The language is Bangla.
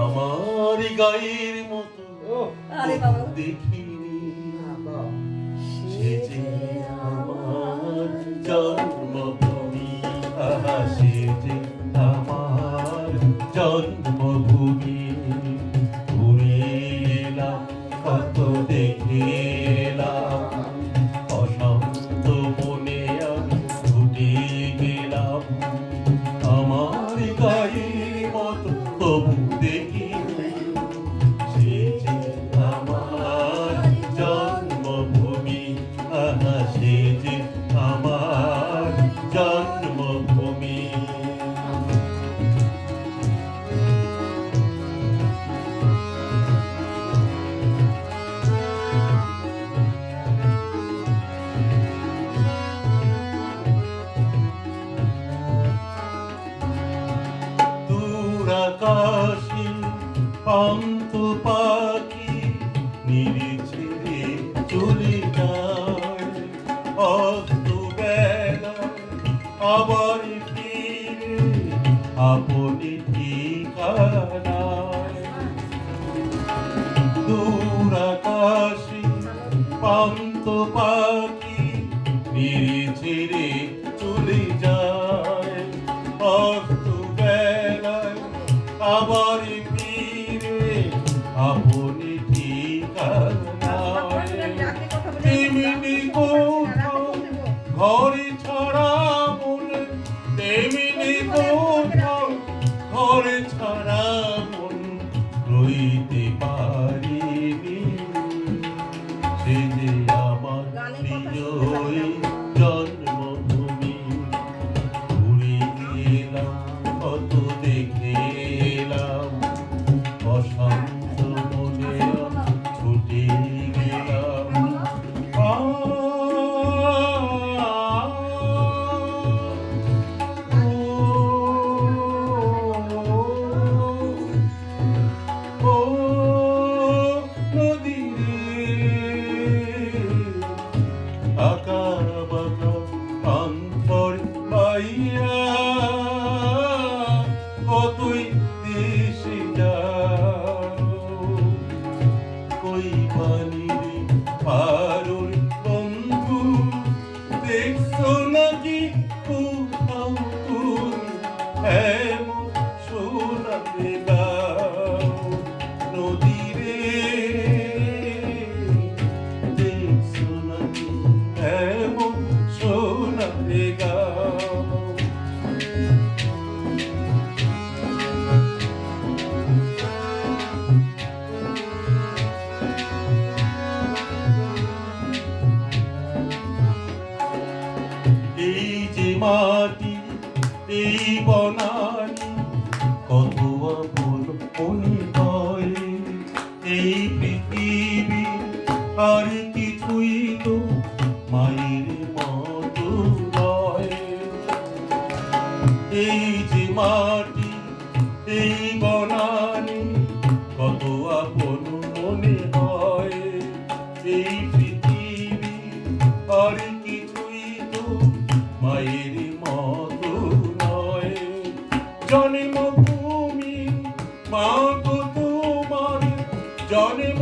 আমার গায়ের মতো দেখিনি, সে যে আমার জন্মভূমি, সে যে আমার জন্মভূমি। ঘুরে এলাম কত দেখে এলাম, অশান্ত মনে আমি ছুটে গেলাম। আমার গায়ের মতো তবু দেখিনি, সে যে আমার জন্মভূমি, সে যে আমার জন্মভূমি। আকাশে পান্ত পাখি নিরিঝিরে চলে যায়, অস্ত বেলায় আবার ফিরে আপনি ঠিকানায়। দূর আকাশে পান্ত পাখি নিরিঝিরে চলে যায়, অস্ত বেলায় আবার ফিরে আপনি ঠিকানায়। তেমনি কোথাও ঘরে ছাড়া মনে, তেমনি কোথাও ঘরে ছাড়া মন রইতে পারিনি, সে যে আমার প্রিয় জন্মভূমি। ঘুরে গেলাম কত দেখে এলাম, অশান্ত মনে ছুটে গেলাম। নদী আঁকা বাঁকা অন্তর পাইয়া কতই দেশে যাও, কই পানিরে পারুর বন্ধু দেখছো নাকি কোথাও তুমি এমন সোনারে গাও। নদীরে দেখছো নাকি এমন সোনারে গাও। এই যে মাটি, এই বনানি কত আপন মনে হয়, এই পৃথিবী আর কিছুই তো মায়ের মতো নয়। এই যে মাটি, এই বনানি কত আপন মনে হয়, এই পৃথিবী আর কিছুই তো মায়ের মতো নয়। জন্মভূমি মা গো তোমার, জন্ম